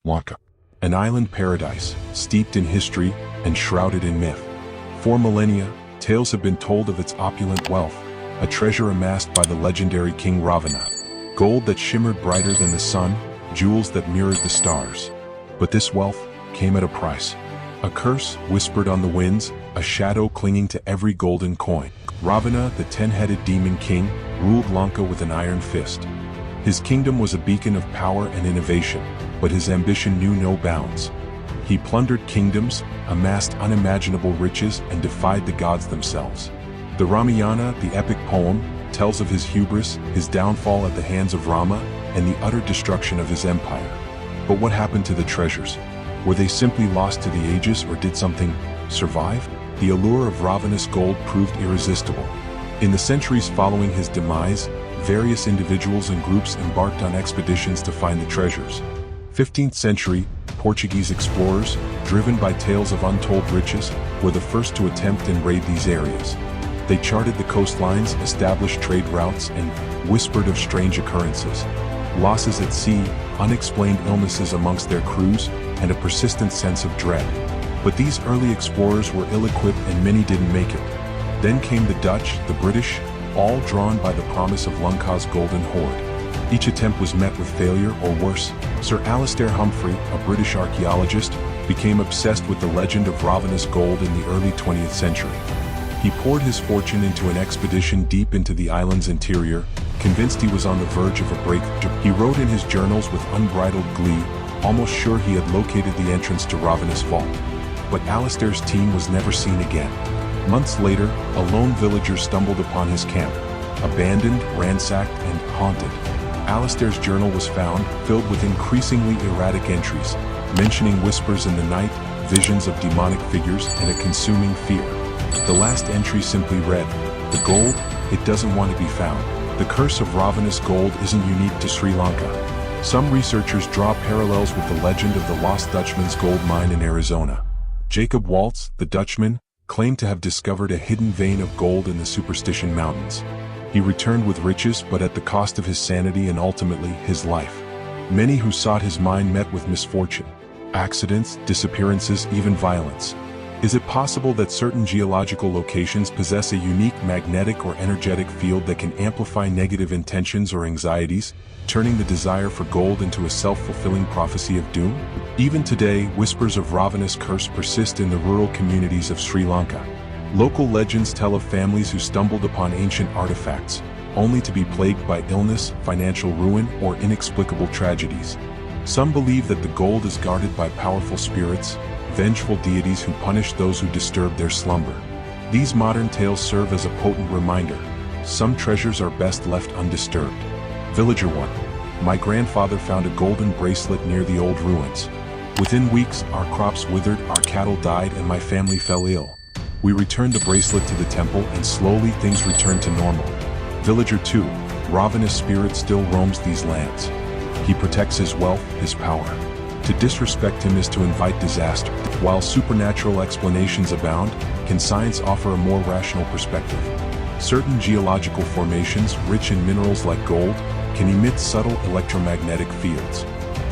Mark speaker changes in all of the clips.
Speaker 1: Lanka, an island paradise, steeped in history and shrouded in myth. For millennia, tales have been told of its opulent wealth, a treasure amassed by the legendary King Ravana. Gold that shimmered brighter than the sun, jewels that mirrored the stars. But this wealth came at a price. A curse whispered on the winds, a shadow clinging to every golden coin. Ravana, the 10-headed demon king, ruled Lanka with an iron fist. His kingdom was a beacon of power and innovation, but his ambition knew no bounds. He plundered kingdoms, amassed unimaginable riches, and defied the gods themselves. The Ramayana, the epic poem, tells of his hubris, his downfall at the hands of Rama, and the utter destruction of his empire. But what happened to the treasures? Were they simply lost to the ages, or did something survive? The allure of Ravana's gold proved irresistible. In the centuries following his demise, various individuals and groups embarked on expeditions to find the treasures. 15th century, Portuguese explorers, driven by tales of untold riches, were the first to attempt and raid these areas. They charted the coastlines, established trade routes, and whispered of strange occurrences. Losses at sea, unexplained illnesses amongst their crews, and a persistent sense of dread. But these early explorers were ill-equipped and many didn't make it. Then came the Dutch, the British, all drawn by the promise of Lanka's golden hoard. Each attempt was met with failure, or worse. Sir Alastair Humphrey, a British archaeologist, became obsessed with the legend of Ravana's gold in the early 20th century. He poured his fortune into an expedition deep into the island's interior, convinced he was on the verge of a breakthrough. He wrote in his journals with unbridled glee, almost sure he had located the entrance to Ravana's vault. But Alastair's team was never seen again. Months later, a lone villager stumbled upon his camp, abandoned, ransacked, and haunted. Alastair's journal was found, filled with increasingly erratic entries, mentioning whispers in the night, visions of demonic figures, and a consuming fear. The last entry simply read, "The gold, it doesn't want to be found." The curse of Ravana's gold isn't unique to Sri Lanka. Some researchers draw parallels with the legend of the Lost Dutchman's gold mine in Arizona. Jacob Waltz, the Dutchman, claimed to have discovered a hidden vein of gold in the Superstition Mountains. He returned with riches, but at the cost of his sanity and ultimately his life. Many who sought his mine met with misfortune, accidents, disappearances, even violence. Is it possible that certain geological locations possess a unique magnetic or energetic field that can amplify negative intentions or anxieties, turning the desire for gold into a self-fulfilling prophecy of doom? Even today, whispers of Ravana's curse persist in the rural communities of Sri Lanka. Local legends tell of families who stumbled upon ancient artifacts, only to be plagued by illness, financial ruin, or inexplicable tragedies. Some believe that the gold is guarded by powerful spirits, vengeful deities who punish those who disturb their slumber. These modern tales serve as a potent reminder. Some treasures are best left undisturbed. Villager 1. My grandfather found a golden bracelet near the old ruins. Within weeks, our crops withered, our cattle died, and my family fell ill. We returned the bracelet to the temple, and slowly things returned to normal. Villager 2. Ravana's spirit still roams these lands. He protects his wealth, his power. To disrespect him is to invite disaster. While supernatural explanations abound, can science offer a more rational perspective? Certain geological formations, rich in minerals like gold, can emit subtle electromagnetic fields.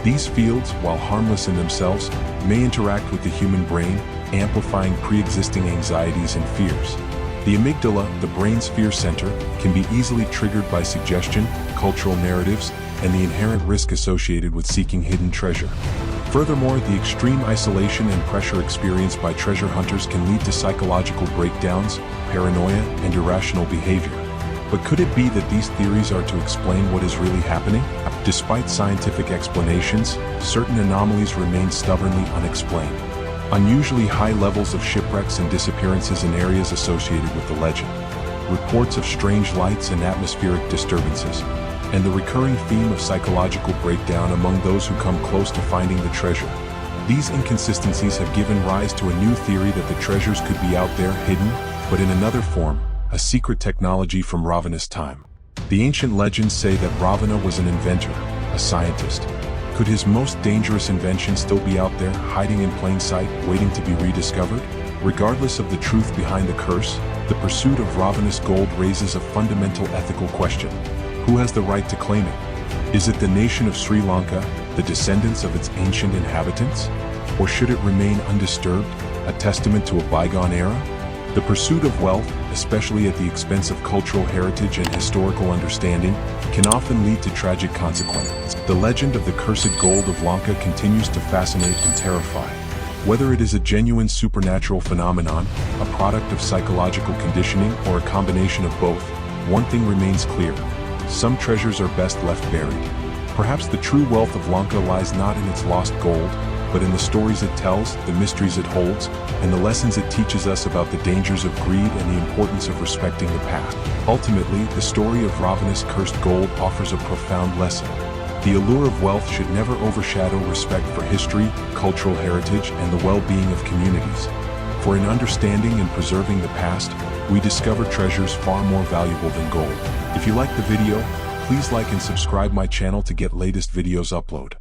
Speaker 1: These fields, while harmless in themselves, may interact with the human brain, amplifying pre-existing anxieties and fears. The amygdala, the brain's fear center, can be easily triggered by suggestion, cultural narratives, and the inherent risk associated with seeking hidden treasure. Furthermore, the extreme isolation and pressure experienced by treasure hunters can lead to psychological breakdowns, paranoia, and irrational behavior. But could it be that these theories are to explain what is really happening? Despite scientific explanations, certain anomalies remain stubbornly unexplained. Unusually high levels of shipwrecks and disappearances in areas associated with the legend. Reports of strange lights and atmospheric disturbances. And the recurring theme of psychological breakdown among those who come close to finding the treasure. These inconsistencies have given rise to a new theory that the treasures could be out there hidden, but in another form, a secret technology from Ravana's time. The ancient legends say that Ravana was an inventor, a scientist. Could his most dangerous invention still be out there, hiding in plain sight, waiting to be rediscovered? Regardless of the truth behind the curse, the pursuit of Ravana's gold raises a fundamental ethical question. Who has the right to claim it? Is it the nation of Sri Lanka, the descendants of its ancient inhabitants? Or should it remain undisturbed, a testament to a bygone era? The pursuit of wealth, especially at the expense of cultural heritage and historical understanding, can often lead to tragic consequences. The legend of the cursed gold of Lanka continues to fascinate and terrify. Whether it is a genuine supernatural phenomenon, a product of psychological conditioning, or a combination of both, one thing remains clear: some treasures are best left buried. Perhaps the true wealth of Lanka lies not in its lost gold, but in the stories it tells, the mysteries it holds, and the lessons it teaches us about the dangers of greed and the importance of respecting the past. Ultimately, the story of Ravana's cursed gold offers a profound lesson. The allure of wealth should never overshadow respect for history, cultural heritage, and the well-being of communities. For in understanding and preserving the past, we discover treasures far more valuable than gold. If you liked the video, please like and subscribe my channel to get latest videos upload.